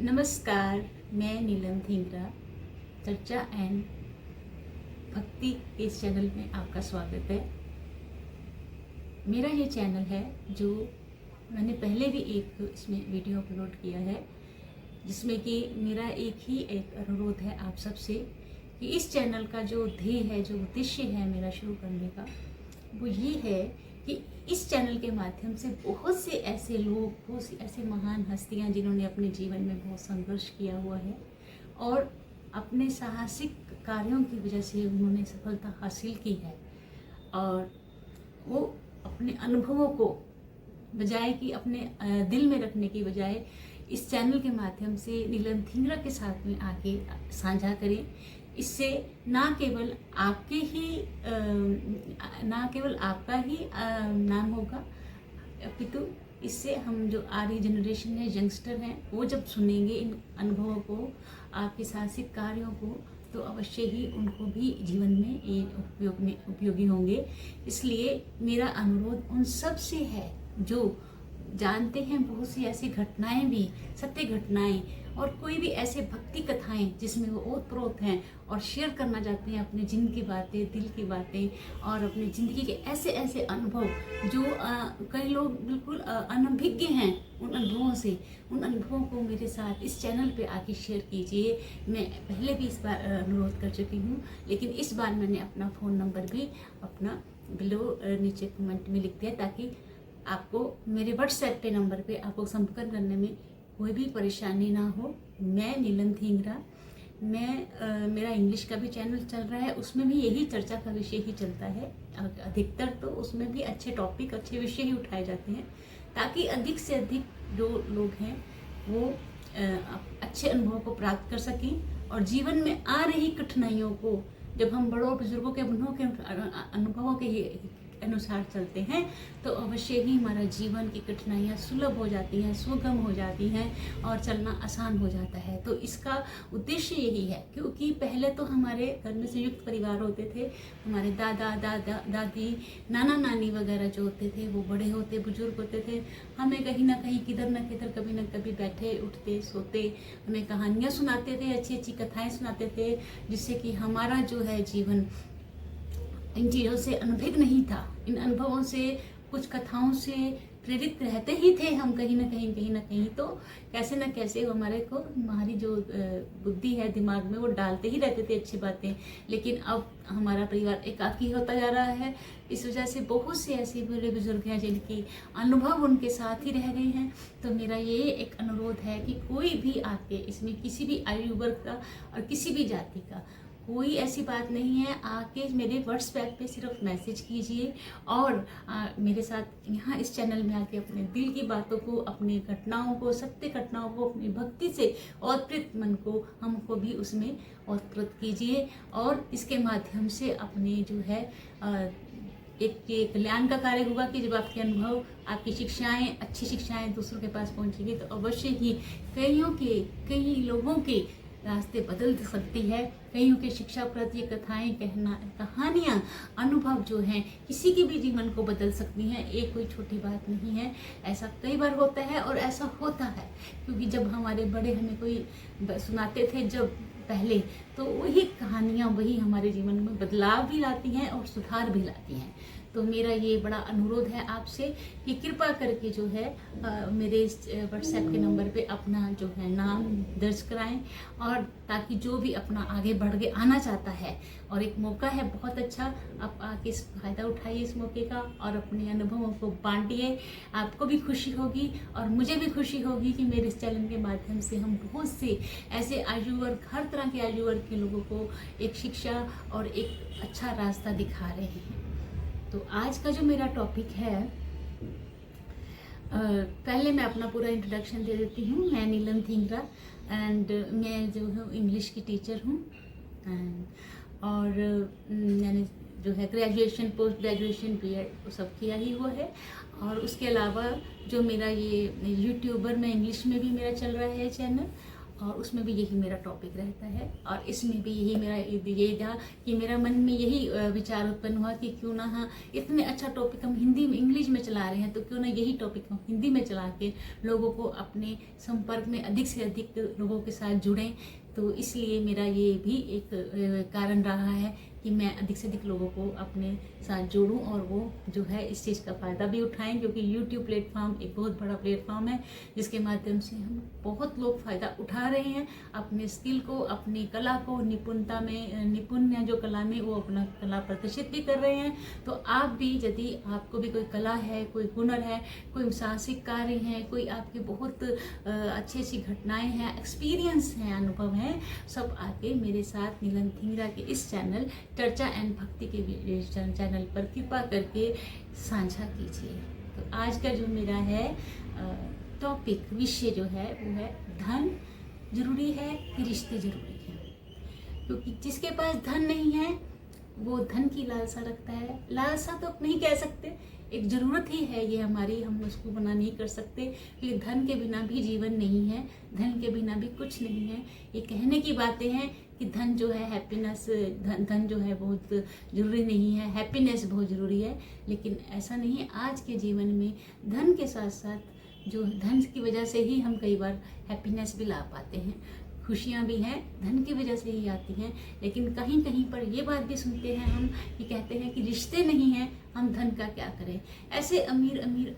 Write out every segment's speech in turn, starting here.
नमस्कार, मैं नीलम धिंगरा चर्चा एंड भक्ति के इस चैनल में आपका स्वागत है। मेरा ये चैनल है जो मैंने पहले भी एक इसमें वीडियो अपलोड किया है, जिसमें कि मेरा एक अनुरोध है आप सबसे कि इस चैनल का जो ध्येय है, जो उद्देश्य है मेरा शुरू करने का, वो ये है कि इस चैनल के माध्यम से बहुत से ऐसे लोग, बहुत सी ऐसे महान हस्तियां जिन्होंने अपने जीवन में बहुत संघर्ष किया हुआ है और अपने साहसिक कार्यों की वजह से उन्होंने सफलता हासिल की है, और वो अपने अनुभवों को बजाय कि अपने दिल में रखने की बजाय इस चैनल के माध्यम से नीलम धिंगरा के साथ में आके साझा करें। इससे ना केवल आपका ही नाम होगा, अपितु इससे हम जो आ रही जनरेशन है, यंगस्टर हैं, वो जब सुनेंगे इन अनुभवों को, आपके साहसिक कार्यों को, तो अवश्य ही उनको भी जीवन में ये उपयोगी होंगे। इसलिए मेरा अनुरोध उन सब से है जो जानते हैं बहुत सी ऐसी घटनाएं भी, सत्य घटनाएं, और कोई भी ऐसे भक्ति कथाएं जिसमें वो ओतप्रोत हैं और शेयर करना चाहते हैं अपने जिन की बातें, दिल की बातें और अपनी ज़िंदगी के ऐसे ऐसे अनुभव जो कई लोग बिल्कुल अनभिज्ञ हैं उन अनुभवों से। उन अनुभवों को मेरे साथ इस चैनल पे आके शेयर कीजिए। मैं पहले भी इस बार अनुरोध कर चुकी हूँ, लेकिन इस बार मैंने अपना फ़ोन नंबर भी अपना बिलो नीचे कमेंट में लिख दिया, ताकि आपको मेरे व्हाट्सएप पे नंबर पे आपको संपर्क करने में कोई भी परेशानी ना हो। मैं नीलम धिंगरा, मेरा इंग्लिश का भी चैनल चल रहा है, उसमें भी यही चर्चा का विषय ही चलता है। अधिकतर तो उसमें भी अच्छे टॉपिक, अच्छे विषय ही उठाए जाते हैं, ताकि अधिक से अधिक जो लोग हैं वो अच्छे अनुभवों को प्राप्त कर सकें और जीवन में आ रही कठिनाइयों को, जब हम बड़ों बुजुर्गों के अनुभवों के अनुसार चलते हैं तो अवश्य ही हमारा जीवन की कठिनाइयाँ सुलभ हो जाती हैं, सुगम हो जाती हैं और चलना आसान हो जाता है। तो इसका उद्देश्य यही है, क्योंकि पहले तो हमारे घर में संयुक्त परिवार होते थे। हमारे दादा दादी, नाना नानी वगैरह जो होते थे वो बड़े होते, बुजुर्ग होते थे। हमें कहीं ना कहीं, किधर न किधर, कभी न कभी बैठे उठते सोते हमें कहानियाँ सुनाते थे, अच्छी अच्छी कथाएँ सुनाते थे, जिससे कि हमारा जो है जीवन इन चीज़ों से अनभिज्ञ नहीं था। इन अनुभवों से, कुछ कथाओं से प्रेरित रहते ही थे हम कहीं ना कहीं, तो कैसे न कैसे हमारी जो बुद्धि है दिमाग में, वो डालते ही रहते थे अच्छी बातें। लेकिन अब हमारा परिवार एकाकी होता जा रहा है। इस वजह से बहुत से ऐसे बड़े बुजुर्ग हैं जिनकी अनुभव उनके साथ ही रह गए हैं। तो मेरा ये एक अनुरोध है कि कोई भी आके इसमें, किसी भी आयु वर्ग का और किसी भी जाति का, कोई ऐसी बात नहीं है, आके मेरे व्हाट्सएप पे सिर्फ मैसेज कीजिए और मेरे साथ यहाँ इस चैनल में आके अपने दिल की बातों को, अपनी घटनाओं को, सत्य घटनाओं को, अपनी भक्ति से ओतप्रोत मन को, हमको भी उसमें ओतप्रोत कीजिए। और इसके माध्यम से अपने जो है एक कल्याण का कार्य होगा कि जब आपके अनुभव, आपकी शिक्षाएं, अच्छी शिक्षाएं दूसरों के पास पहुँचेगी तो अवश्य ही कई लोगों के रास्ते बदल सकती है। कईयों के शिक्षाप्रद ये कथाएं, कहानियाँ, अनुभव जो हैं किसी के भी जीवन को बदल सकती हैं। एक कोई छोटी बात नहीं है। ऐसा कई बार होता है और ऐसा होता है क्योंकि जब हमारे बड़े हमें कोई सुनाते थे जब पहले, तो वही कहानियाँ, वही हमारे जीवन में बदलाव भी लाती हैं और सुधार भी लाती हैं। तो मेरा ये बड़ा अनुरोध है आपसे कि कृपा करके जो है मेरे इस व्हाट्सएप के नंबर पे अपना जो है नाम दर्ज कराएं, और ताकि जो भी अपना आगे बढ़ के आना चाहता है, और एक मौका है बहुत अच्छा, आप आके फ़ायदा उठाइए इस मौके का और अपने अनुभवों को बांटिए। आपको भी खुशी होगी और मुझे भी खुशी होगी कि मेरे इस चैनल के माध्यम से हम बहुत से ऐसे आयु वर्ग, हर तरह के आयु वर्ग के लोगों को एक शिक्षा और एक अच्छा रास्ता दिखा रहे हैं। तो आज का जो मेरा टॉपिक है, पहले मैं अपना पूरा इंट्रोडक्शन दे देती हूँ। मैं नीलम धिंगरा एंड मैं जो हूँ इंग्लिश की टीचर हूँ, और मैंने जो है ग्रेजुएशन, पोस्ट ग्रेजुएशन, बीएड वो सब किया ही हुआ है। और उसके अलावा जो मेरा ये यूट्यूबर में इंग्लिश में भी मेरा चल रहा है चैनल, और उसमें भी यही मेरा टॉपिक रहता है। और इसमें भी यही मेरा ये था कि मेरा मन में यही विचार उत्पन्न हुआ कि क्यों ना, हाँ, इतने अच्छा टॉपिक हम हिंदी में इंग्लिश में चला रहे हैं, तो क्यों ना यही टॉपिक हम हिंदी में चला के लोगों को अपने संपर्क में अधिक से अधिक लोगों के साथ जुड़ें। तो इसलिए मेरा ये भी एक कारण रहा है कि मैं अधिक से अधिक लोगों को अपने साथ जोड़ूं और वो जो है इस चीज़ का फ़ायदा भी उठाएं, क्योंकि YouTube प्लेटफॉर्म एक बहुत बड़ा प्लेटफॉर्म है जिसके माध्यम से हम बहुत लोग फ़ायदा उठा रहे हैं, अपने स्किल को, अपनी कला को, निपुणता में निपुण जो कला में वो अपना कला प्रदर्शित भी कर रहे हैं। तो आप भी, यदि आपको भी कोई कला है, कोई हुनर है, कोई साहसिक कार्य है, कोई आपके बहुत अच्छी अच्छी घटनाएँ हैं, एक्सपीरियंस हैं, अनुभव हैं, सब आके मेरे साथ नीलम धिंगरा के इस चैनल चर्चा एंड भक्ति के चैनल पर कृपा करके साझा कीजिए। तो आज का जो मेरा है टॉपिक, विषय जो है वो है धन जरूरी है कि रिश्ते जरूरी हैं। क्योंकि जिसके पास धन नहीं है वो धन की लालसा रखता है। लालसा तो नहीं कह सकते, एक ज़रूरत ही है ये हमारी, हम उसको मना नहीं कर सकते, क्योंकि धन के बिना भी जीवन नहीं है, धन के बिना भी कुछ नहीं है। ये कहने की बातें हैं कि धन जो है हैप्पीनेस, धन जो है बहुत ज़रूरी नहीं है, हैप्पीनेस बहुत ज़रूरी है, लेकिन ऐसा नहीं है। आज के जीवन में धन के साथ साथ जो धन की वजह से ही हम कई बार हैप्पीनेस भी ला पाते हैं, खुशियाँ भी हैं धन की वजह से ही आती हैं। लेकिन कहीं कहीं पर ये बात भी सुनते हैं हम कि कहते हैं कि रिश्ते नहीं हैं, हम धन का क्या करें। ऐसे अमीर अमीर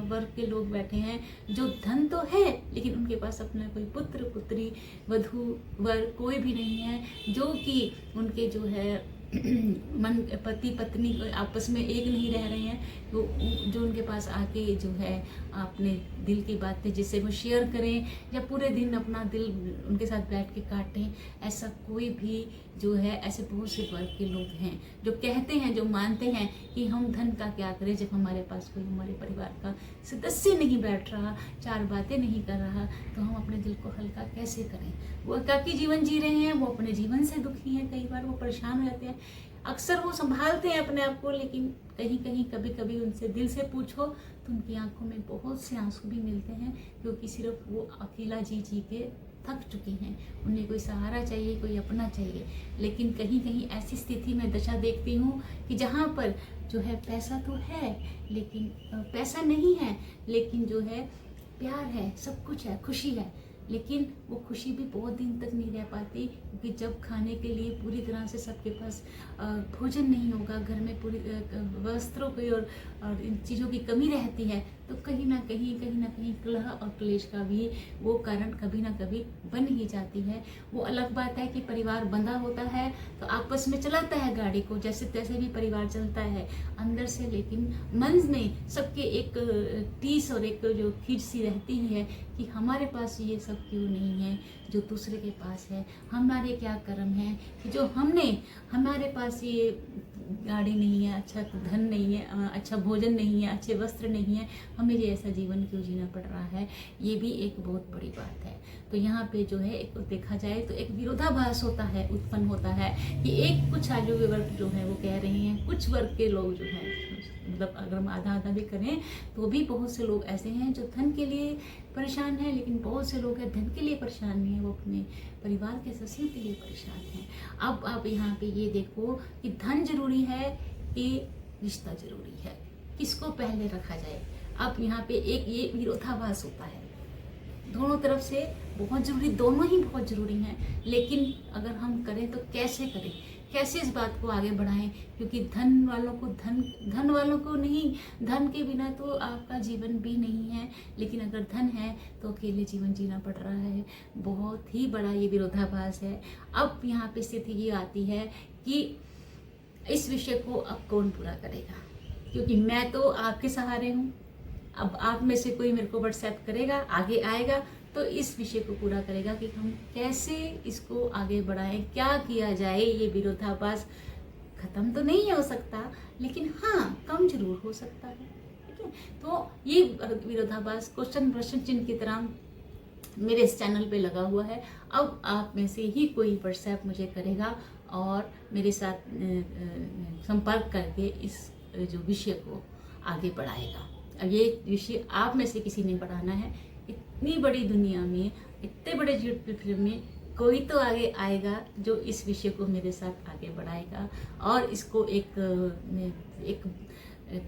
वर्ग के लोग बैठे हैं जो धन तो है लेकिन उनके पास अपना कोई पुत्र पुत्री, वधू वर कोई भी नहीं है, जो कि उनके जो है मन पति पत्नी आपस में एक नहीं रह रहे हैं, तो जो उनके पास आके जो है अपने दिल की बातें जिससे वो शेयर करें या पूरे दिन अपना दिल उनके साथ बैठ के काटें, ऐसा कोई भी जो है, ऐसे बहुत से वर्ग के लोग हैं जो कहते हैं, जो मानते हैं कि हम धन का क्या करें जब हमारे पास कोई हमारे परिवार का सदस्य नहीं बैठ रहा, चार बातें नहीं कर रहा, तो हम अपने दिल को हल्का कैसे करें। वो एकाकी जीवन जी रहे हैं, वो अपने जीवन से दुखी हैं, कई बार वो परेशान रहते हैं, अक्सर वो संभालते हैं अपने आप को, लेकिन कहीं कहीं कभी कभी उनसे दिल से पूछो तो उनकी आंखों में बहुत से आंसू भी मिलते हैं, क्योंकि सिर्फ वो अकेला जी जी के थक चुके हैं, उन्हें कोई सहारा चाहिए, कोई अपना चाहिए। लेकिन कहीं कहीं ऐसी स्थिति में दशा देखती हूँ कि जहाँ पर जो है पैसा तो है लेकिन पैसा नहीं है, लेकिन जो है प्यार है, सब कुछ है, खुशी है, लेकिन वो खुशी भी बहुत दिन तक नहीं रह पाती, क्योंकि जब खाने के लिए पूरी तरह से सबके पास भोजन नहीं होगा, घर में पूरी वस्त्रों की और इन चीज़ों की कमी रहती है, तो कहीं ना कहीं कलह और क्लेश का भी वो कारण कभी ना कभी बन ही जाती है। वो अलग बात है कि परिवार बंधा होता है तो आपस में चलाता है गाड़ी को, जैसे तैसे भी परिवार चलता है अंदर से, लेकिन मन में सबके एक टीस और एक जो खींच सी रहती ही है कि हमारे पास ये सब क्यों नहीं है जो दूसरे के पास है, हमारे क्या कर्म है कि जो हमारे पास ये गाड़ी नहीं है, अच्छा धन नहीं है, अच्छा भोजन नहीं है, अच्छे वस्त्र नहीं है, हमें ये ऐसा जीवन क्यों जीना पड़ रहा है। ये भी एक बहुत बड़ी बात है। तो यहाँ पे जो है एक देखा जाए तो एक विरोधाभास होता है, उत्पन्न होता है कि एक कुछ आयु वर्ग जो है वो कह रहे हैं, कुछ वर्ग के लोग जो है, मतलब अगर हम आधा आधा भी करें तो भी बहुत से लोग ऐसे हैं जो धन के लिए परेशान हैं, लेकिन बहुत से लोग हैं धन के लिए परेशान नहीं है, वो अपने परिवार के सदस्यों के लिए परेशान हैं। अब आप यहाँ पे ये देखो कि धन जरूरी है कि रिश्ता जरूरी है, किसको पहले रखा जाए। अब यहाँ पे एक ये विरोधाभास होता है, दोनों तरफ से बहुत ज़रूरी, दोनों ही बहुत ज़रूरी हैं, लेकिन अगर हम करें तो कैसे करें, कैसे इस बात को आगे बढ़ाएं, क्योंकि धन वालों को नहीं, धन के बिना तो आपका जीवन भी नहीं है, लेकिन अगर धन है तो अकेले जीवन जीना पड़ रहा है। बहुत ही बड़ा ये विरोधाभास है। अब यहाँ पे स्थिति ये आती है कि इस विषय को अब कौन पूरा करेगा, क्योंकि मैं तो आपके सहारे हूँ। अब आप में से कोई मेरे को व्हाट्सएप करेगा, आगे आएगा तो इस विषय को पूरा करेगा कि हम कैसे इसको आगे बढ़ाएं, क्या किया जाए। ये विरोधाभास खत्म तो नहीं हो सकता, लेकिन हाँ कम जरूर हो सकता है, ठीक है। तो ये विरोधाभास प्रश्न चिन्ह की तरह मेरे इस चैनल पे लगा हुआ है। अब आप में से ही कोई व्हाट्सएप मुझे करेगा और मेरे साथ संपर्क करके इस जो विषय को आगे बढ़ाएगा। अब ये विषय आप में से किसी ने बढ़ाना है। इतनी बड़ी दुनिया में इतने बड़े यूट्यूब फिल्म में कोई तो आगे आएगा जो इस विषय को मेरे साथ आगे बढ़ाएगा और इसको एक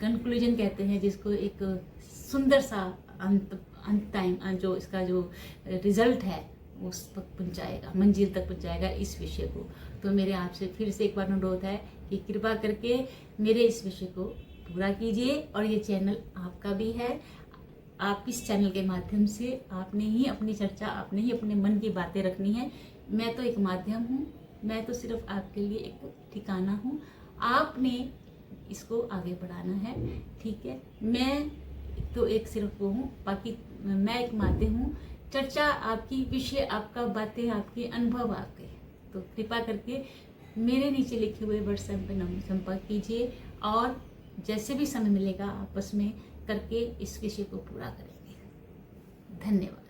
कंक्लूजन कहते हैं, जिसको एक सुंदर सा अंत टाइम जो इसका जो रिजल्ट है उस तक पहुंचाएगा, मंजिल तक पहुंचाएगा इस विषय को। तो मेरे आपसे फिर से एक बार अनुरोध है कि कृपा करके मेरे इस विषय को पूरा कीजिए। और ये चैनल आपका भी है, आप इस चैनल के माध्यम से आपने ही अपनी चर्चा, आपने ही अपने मन की बातें रखनी है। मैं तो एक माध्यम हूँ, मैं तो सिर्फ आपके लिए एक ठिकाना हूँ, आपने इसको आगे बढ़ाना है, ठीक है। मैं तो एक सिर्फ वो हूँ, बाकी मैं एक माध्यम हूँ, चर्चा आपकी, विषय आपका, बातें आपकी, अनुभव आपके। तो कृपा करके मेरे नीचे लिखे हुए व्हाट्सएप पर संपर्क कीजिए और जैसे भी समय मिलेगा आपस में करके इस विषय को पूरा करेंगे। धन्यवाद।